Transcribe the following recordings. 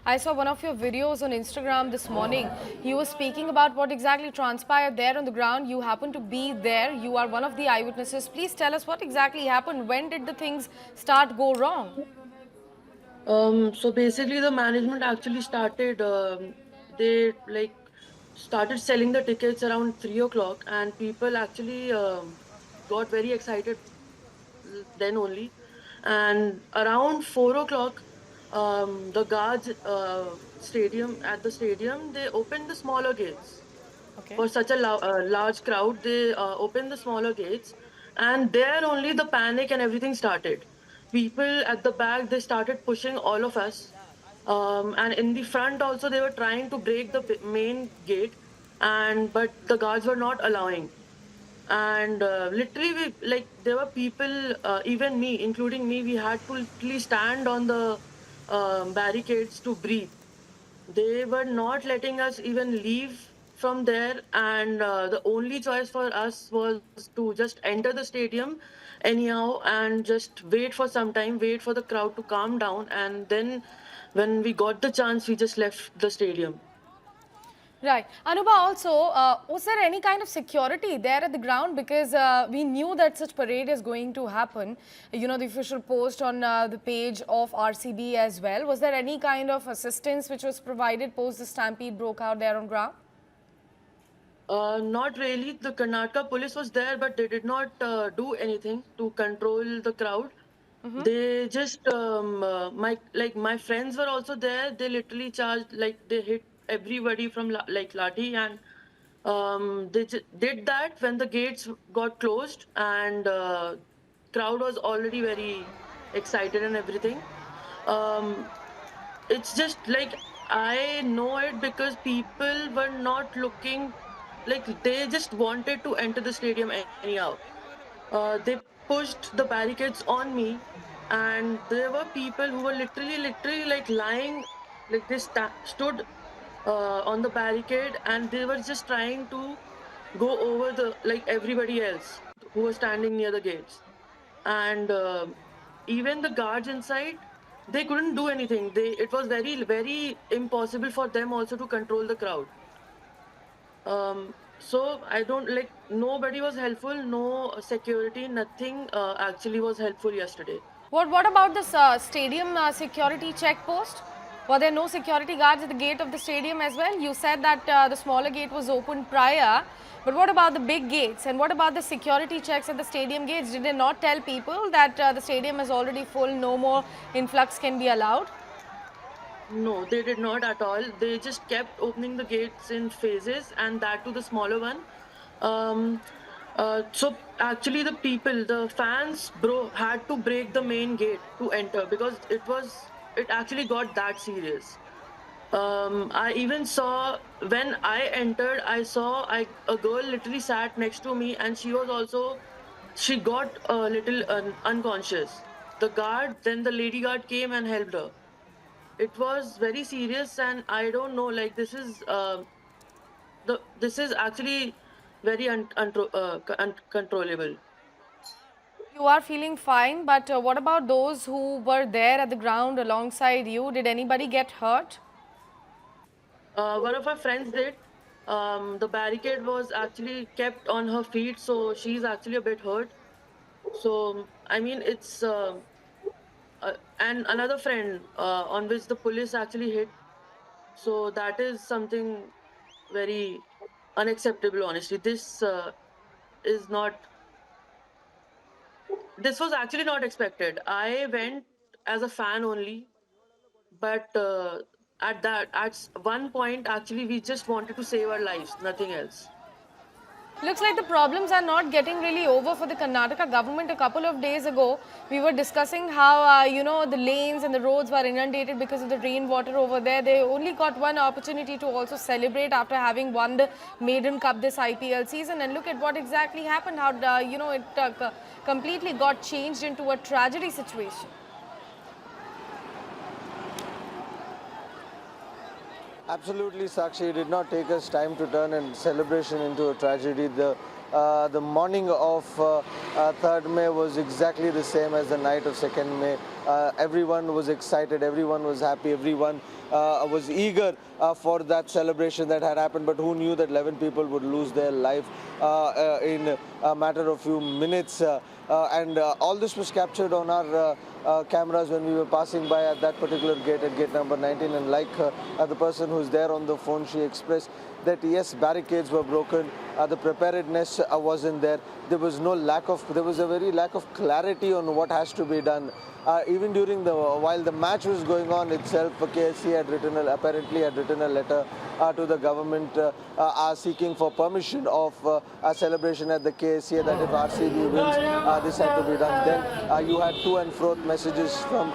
I saw one of your videos on Instagram this morning. You were speaking about what exactly transpired there on the ground. You happen to be there. You are one of the eyewitnesses. Please tell us what exactly happened. When did the things start go wrong? So basically, the management actually started. They like started selling the tickets around 3 o'clock, and people actually got very excited then only. And around 4 o'clock, the guards stadium at the stadium they opened the smaller gates Okay. for such a large crowd. They opened the smaller gates, and there only the panic and everything started. People at the back they started pushing all of us, and in the front also they were trying to break the main gate, and but the guards were not allowing. And literally, there were people, even me, including me, we had to literally stand on the barricades to breathe. They were not letting us even leave from there, and the only choice for us was to just enter the stadium anyhow and just wait for some time, wait for the crowd to calm down, and then when we got the chance, we just left the stadium. Right. Anuba, also, was there any kind of security there at the ground? Because we knew that such parade is going to happen. You know, the official post on the page of RCB as well. Was there any kind of assistance which was provided post the stampede broke out there on ground? Not really. The Karnataka police was there, but they did not do anything to control the crowd. They just my friends were also there. They literally charged, like they hit everybody from like lathi, and they did that when the gates got closed, and crowd was already very excited and everything. Um, it's just like I know it because people were not looking, like they just wanted to enter the stadium anyhow. They pushed the barricades on me, and there were people who were literally like lying, like they stood on the barricade, and they were just trying to go over the like everybody else who was standing near the gates. And even the guards inside, they couldn't do anything. It was very impossible for them also to control the crowd. So I don't like, nobody was helpful, no security, nothing actually was helpful yesterday. What about the stadium security check post? Were there no security guards at the gate of the stadium as well? You said that the smaller gate was opened prior, but what about the big gates? And what about the security checks at the stadium gates? Did they not tell people that the stadium is already full, no more influx can be allowed? No, they did not at all. They just kept opening the gates in phases, and that to the smaller one. Um, so actually, the fans, had to break the main gate to enter because it actually got that serious. I even saw when I entered, I saw a girl literally sat next to me, and she got a little unconscious. Then the lady guard came and helped her. It was very serious, and I don't know, like this is actually very uncontrollable. You are feeling fine, but what about those who were there at the ground alongside you? Did anybody get hurt? One of our friends did. The barricade was actually kept on her feet, so she's actually a bit hurt. So I mean, it's and another friend on which the police actually hit. So that is something very unacceptable. Honestly, is not. This was actually not expected. I went as a fan only, but at one point, actually, we just wanted to save our lives, nothing else. Looks like the problems are not getting really over for the Karnataka government. A couple of days ago, we were discussing how, the lanes and the roads were inundated because of the rainwater over there. They only got one opportunity to also celebrate after having won the Maiden Cup this IPL season. And look at what exactly happened, how, it completely got changed into a tragedy situation. Absolutely, Sakshi. It did not take us time to turn a celebration into a tragedy. The morning of 3rd May was exactly the same as the night of 2nd May. Everyone was excited, everyone was happy, everyone was eager for that celebration that had happened, but who knew that 11 people would lose their life in a matter of few minutes. And all this was captured on our cameras when we were passing by at that particular gate, at gate number 19. And like the person who's there on the phone, she expressed that yes, barricades were broken, the preparedness wasn't there. There was a very lack of clarity on what has to be done. Even during while the match was going on itself, KSC apparently had written a letter to the government seeking for permission of a celebration at the KSC, that if RCB wins, this had to be done. Then you had to and fro messages from.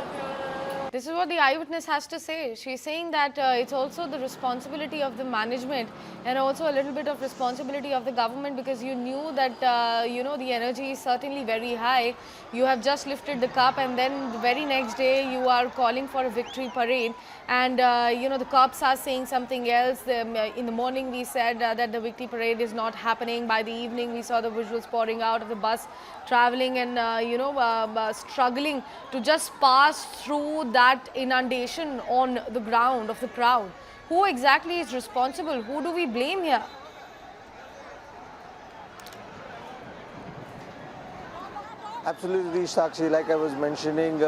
This is what the eyewitness has to say. She's saying that it's also the responsibility of the management and also a little bit of responsibility of the government, because you knew that, the energy is certainly very high. You have just lifted the cup, and then the very next day you are calling for a victory parade, and, the cops are saying something else. In the morning we said that the victory parade is not happening. By the evening we saw the visuals pouring out of the bus, traveling and, struggling to just pass through that inundation on the ground of the crowd. Who exactly is responsible? Who do we blame here? Absolutely, Sakshi. Like I was mentioning,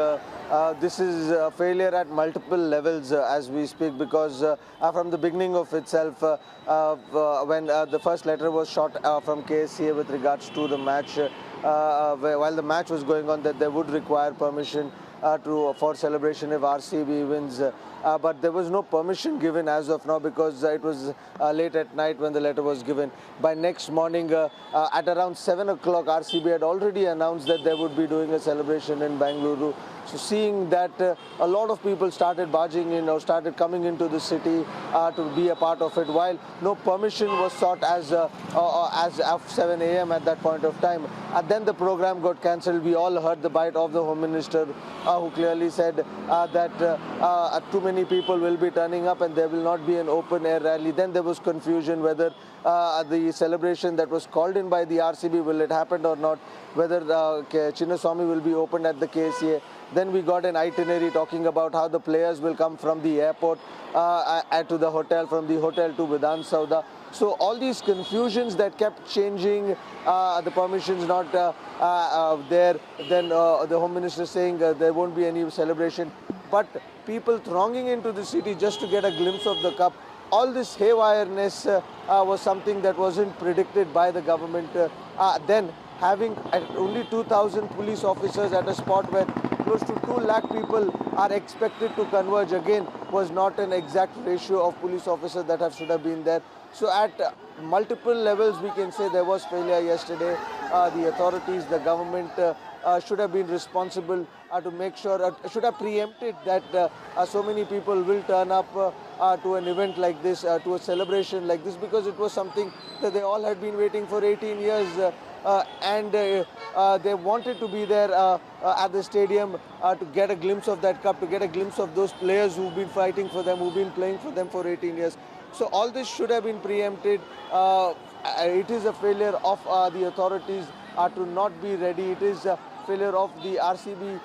this is a failure at multiple levels as we speak, because from the beginning of itself, when the first letter was shot from KSCA with regards to the match, while the match was going on, that they would require permission for celebration if RCB wins. But there was no permission given as of now, because it was late at night when the letter was given. By next morning at around 7 o'clock, RCB had already announced that they would be doing a celebration in Bengaluru. So seeing that a lot of people started barging in or started coming into the city to be a part of it, while no permission was sought as of 7 a.m. at that point of time. And then the program got cancelled. We all heard the bite of the Home Minister, who clearly said that too many people will be turning up and there will not be an open air rally. Then there was confusion whether the celebration that was called in by the RCB, will it happen or not, whether Chinnaswamy will be opened at the KCA. Then we got an itinerary talking about how the players will come from the airport to the hotel, from the hotel to Vidhan Sauda. So all these confusions that kept changing, the permissions not there, then the Home Minister saying there won't be any celebration, but people thronging into the city just to get a glimpse of the cup. All this haywireness was something that wasn't predicted by the government. Then having only 2,000 police officers at a spot where close to 2 lakh people are expected to converge, again was not an exact ratio of police officers that should have been there. So at multiple levels we can say there was failure yesterday. The authorities, the government should have been responsible to make sure, should have preempted that so many people will turn up to an event like this, to a celebration like this, because it was something that they all had been waiting for 18 years. And they wanted to be there at the stadium to get a glimpse of that cup, to get a glimpse of those players who've been fighting for them, who've been playing for them for 18 years. So all this should have been preempted. It is a failure of the authorities to not be ready. It is a failure of the RCB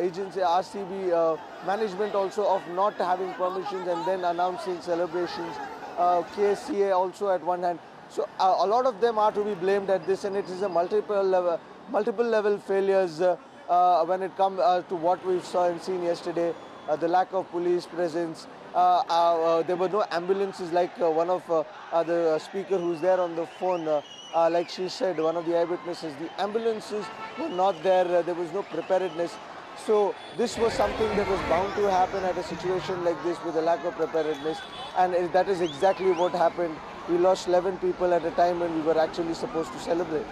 agency, RCB management also, of not having permissions and then announcing celebrations. KSCA also at one hand. So a lot of them are to be blamed at this, and it is a multiple level failures when it comes to what we saw and seen yesterday. The lack of police presence. There were no ambulances, like one of the speaker who's there on the phone, like she said, one of the eyewitnesses, the ambulances were not there. There was no preparedness. So this was something that was bound to happen at a situation like this, with a lack of preparedness, and that is exactly what happened. We lost 11 people at a time when we were actually supposed to celebrate.